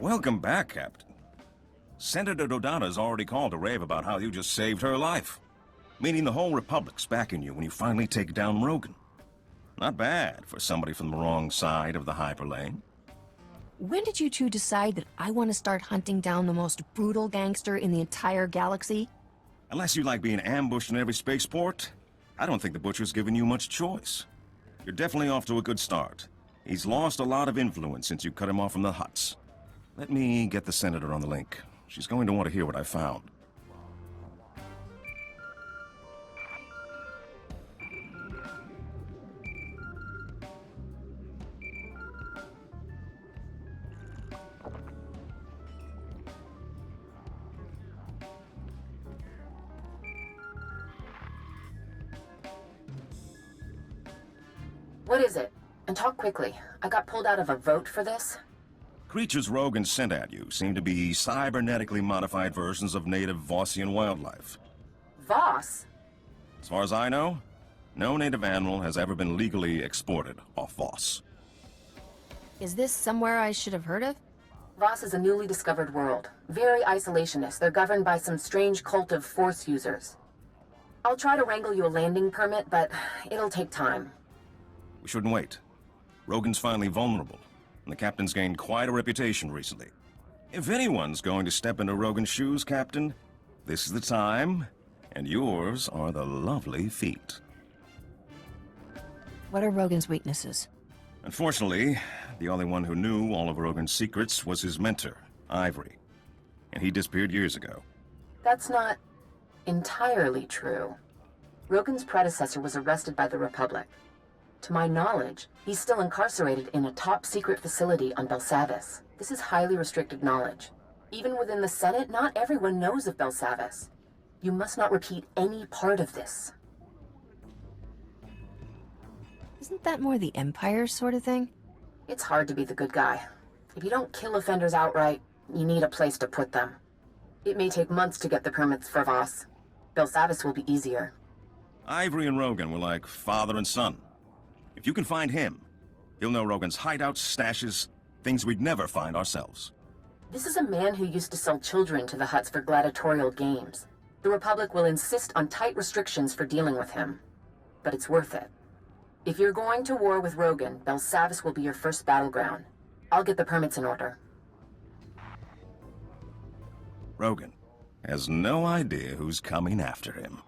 Welcome back, Captain. Senator Dodada's already called to rave about how you just saved her life. Meaning the whole Republic's backing you when you finally take down Rogan. Not bad for somebody from the wrong side of the hyperlane. When did you two decide that I want to start hunting down the most brutal gangster in the entire galaxy? Unless you like being ambushed in every spaceport, I don't think the Butcher's given you much choice. You're definitely off to a good start. He's lost a lot of influence since you cut him off from the Hutts. Let me get the Senator on the link. She's going to want to hear what I found. What is it? And talk quickly. I got pulled out of a vote for this. Creatures Rogan sent at you seem to be cybernetically modified versions of native Vossian wildlife. Voss? As far as I know, no native animal has ever been legally exported off Voss. Is this somewhere I should have heard of? Voss is a newly discovered world. Very isolationist. They're governed by some strange cult of Force users. I'll try to wrangle you a landing permit, but it'll take time. We shouldn't wait. Rogan's finally vulnerable, and the Captain's gained quite a reputation recently. If anyone's going to step into Rogan's shoes, Captain, this is the time, and yours are the lovely feet. What are Rogan's weaknesses? Unfortunately, the only one who knew all of Rogan's secrets was his mentor, Ivory. And he disappeared years ago. That's not entirely true. Rogan's predecessor was arrested by the Republic. To my knowledge, he's still incarcerated in a top-secret facility on Belsavis. This is highly restricted knowledge. Even within the Senate, not everyone knows of Belsavis. You must not repeat any part of this. Isn't that more the Empire sort of thing? It's hard to be the good guy. If you don't kill offenders outright, you need a place to put them. It may take months to get the permits for Voss. Belsavis will be easier. Ivory and Rogan were like father and son. If you can find him, he'll know Rogan's hideouts, stashes, things we'd never find ourselves. This is a man who used to sell children to the Hutts for gladiatorial games. The Republic will insist on tight restrictions for dealing with him. But it's worth it. If you're going to war with Rogan, Belsavis will be your first battleground. I'll get the permits in order. Rogan has no idea who's coming after him.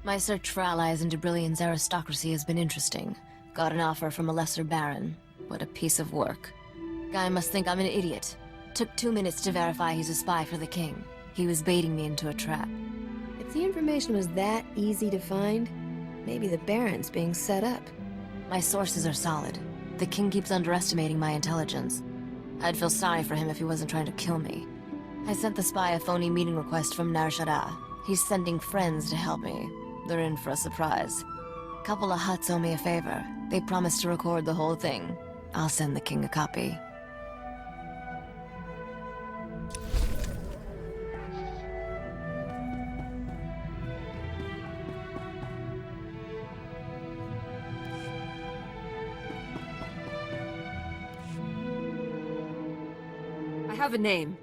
My search for allies in Debrillion's aristocracy has been interesting. Got an offer from a lesser baron. What a piece of work. Guy must think I'm an idiot. Took 2 minutes to verify he's a spy for the king. He was baiting me into a trap. If the information was that easy to find, maybe the baron's being set up. My sources are solid. The king keeps underestimating my intelligence. I'd feel sorry for him if he wasn't trying to kill me. I sent the spy a phony meeting request from Nar Shaddaa. He's sending friends to help me. They're in for a surprise. Couple of Hutts owe me a favor. They promised to record the whole thing. I'll send the king a copy. I have a name.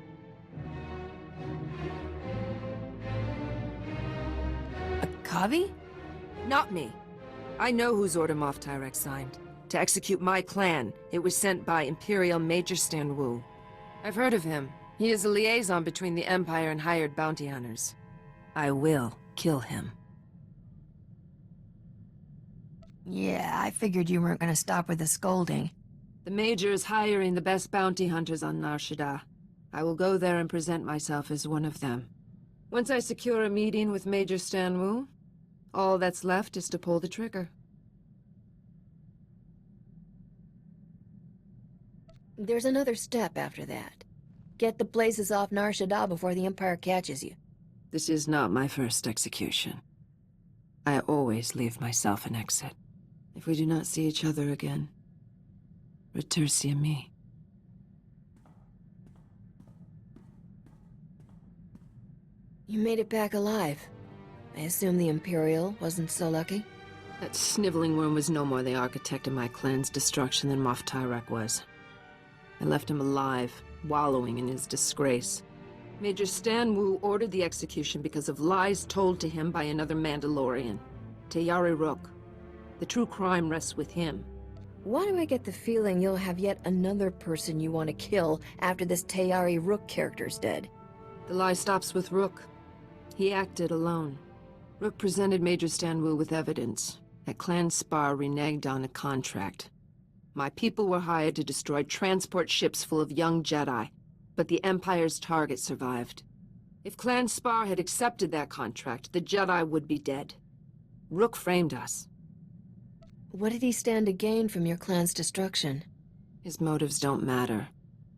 Kavi? Not me. I know whose order Moff Tyrek signed. To execute my clan, it was sent by Imperial Major Stan Wu. I've heard of him. He is a liaison between the Empire and hired bounty hunters. I will kill him. Yeah, I figured you weren't gonna stop with the scolding. The Major is hiring the best bounty hunters on Nar Shaddaa. I will go there and present myself as one of them. Once I secure a meeting with Major Stanwu, all that's left is to pull the trigger. There's another step after that. Get the blazes off Nar Shaddaa before the Empire catches you. This is not my first execution. I always leave myself an exit. If we do not see each other again, retursi a me. You made it back alive. I assume the Imperial wasn't so lucky? That sniveling worm was no more the architect of my clan's destruction than Moff Tyrek was. I left him alive, wallowing in his disgrace. Major Stanwu ordered the execution because of lies told to him by another Mandalorian, Tayari Rook. The true crime rests with him. Why do I get the feeling you'll have yet another person you want to kill after this Tayari Rook character's dead? The lie stops with Rook. He acted alone. Rook presented Major Stanwu with evidence. At Clan Spar reneged on a contract. My people were hired to destroy transport ships full of young Jedi, but the Empire's target survived. If Clan Spar had accepted that contract, the Jedi would be dead. Rook framed us. What did he stand to gain from your clan's destruction? His motives don't matter.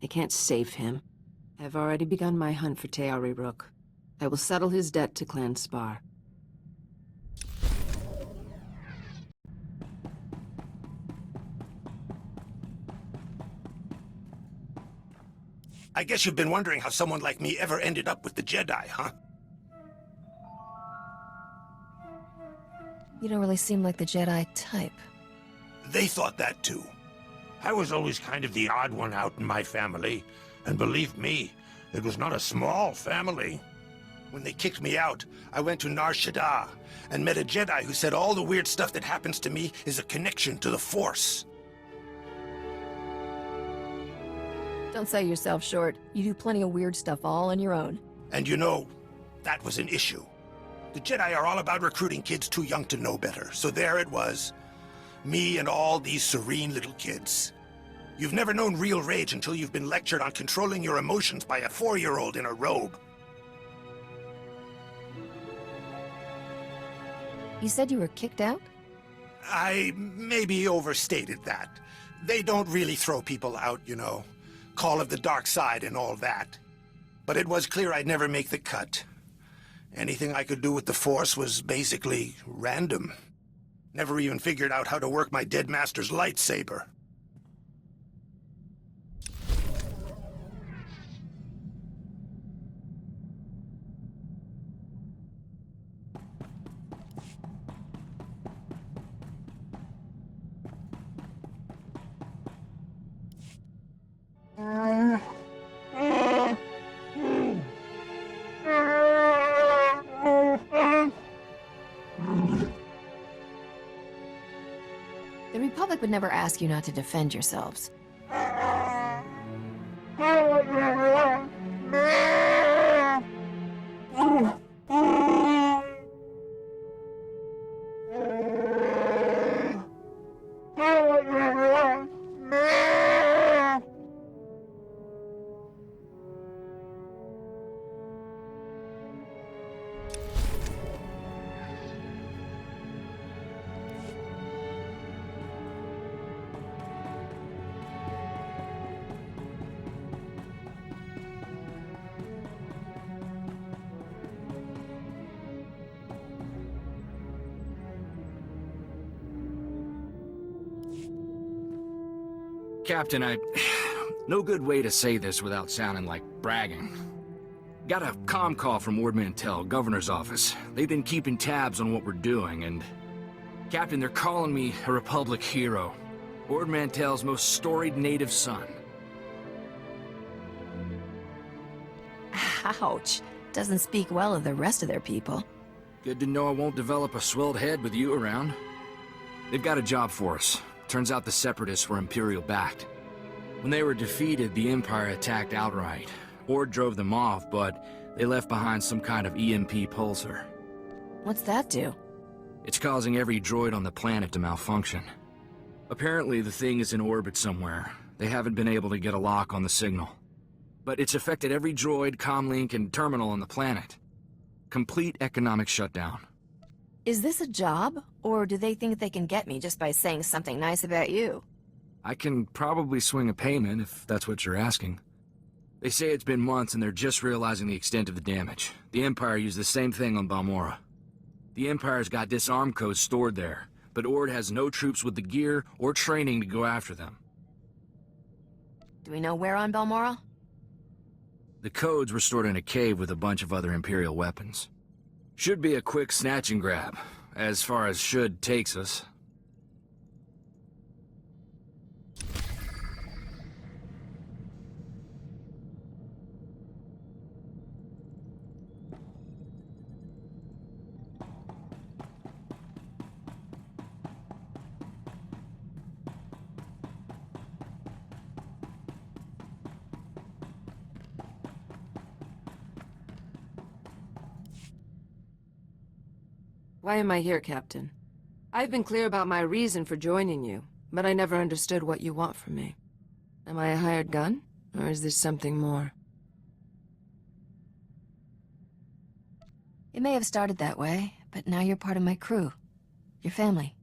They can't save him. I've already begun my hunt for Tayari Rook. I will settle his debt to Clan Spar. I guess you've been wondering how someone like me ever ended up with the Jedi, huh? You don't really seem like the Jedi type. They thought that too. I was always kind of the odd one out in my family, and believe me, it was not a small family. When they kicked me out, I went to Nar Shaddaa and met a Jedi who said all the weird stuff that happens to me is a connection to the Force. Don't sell yourself short. You do plenty of weird stuff all on your own. And you know, that was an issue. The Jedi are all about recruiting kids too young to know better, so there it was. Me and all these serene little kids. You've never known real rage until you've been lectured on controlling your emotions by a 4-year-old in a robe. You said you were kicked out? I maybe overstated that. They don't really throw people out, you know. Call of the dark side and all that. But it was clear I'd never make the cut. Anything I could do with the Force was basically random. Never even figured out how to work my dead master's lightsaber. The Republic would never ask you not to defend yourselves. Captain, no good way to say this without sounding like bragging. Got a comm call from Ord Mantell, Governor's office. They've been keeping tabs on what we're doing, and... Captain, they're calling me a Republic hero. Ord Mantell's most storied native son. Ouch. Doesn't speak well of the rest of their people. Good to know I won't develop a swelled head with you around. They've got a job for us. Turns out the Separatists were Imperial-backed. When they were defeated, the Empire attacked outright. Ord drove them off, but they left behind some kind of EMP pulsar. What's that do? It's causing every droid on the planet to malfunction. Apparently, the thing is in orbit somewhere. They haven't been able to get a lock on the signal. but it's affected every droid, comlink, and terminal on the planet. Complete economic shutdown. Is this a job, or do they think they can get me just by saying something nice about you? I can probably swing a payment if that's what you're asking. They say it's been months and they're just realizing the extent of the damage. The Empire used the same thing on Balmorra. The Empire's got disarm codes stored there, but Ord has no troops with the gear or training to go after them. Do we know where on Balmorra? The codes were stored in a cave with a bunch of other Imperial weapons. Should be a quick snatch and grab, as far as should takes us. Why am I here, Captain? I've been clear about my reason for joining you, but I never understood what you want from me. Am I a hired gun, or is this something more? It may have started that way, but now you're part of my crew. Your family.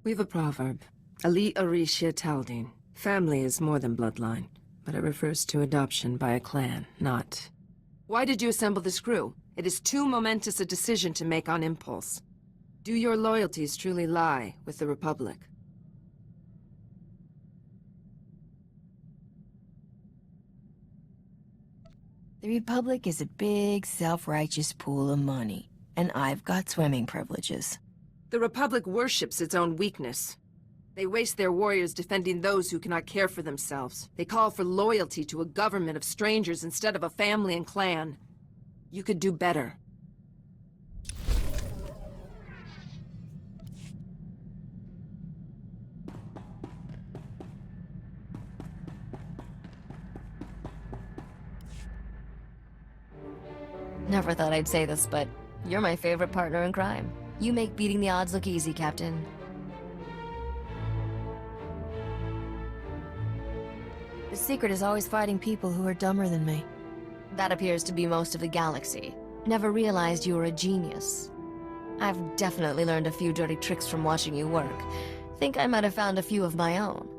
We've a proverb. Ali Arisha Taldine. Family is more than bloodline, but it refers to adoption by a clan, not... Why did you assemble this crew? It is too momentous a decision to make on impulse. Do your loyalties truly lie with the Republic? The Republic is a big, self-righteous pool of money, and I've got swimming privileges. The Republic worships its own weakness. They waste their warriors defending those who cannot care for themselves. They call for loyalty to a government of strangers instead of a family and clan. You could do better. Never thought I'd say this, but you're my favorite partner in crime. You make beating the odds look easy, Captain. The secret is always fighting people who are dumber than me. That appears to be most of the galaxy. Never realized you were a genius. I've definitely learned a few dirty tricks from watching you work. Think I might have found a few of my own.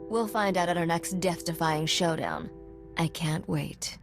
We'll find out at our next death-defying showdown. I can't wait.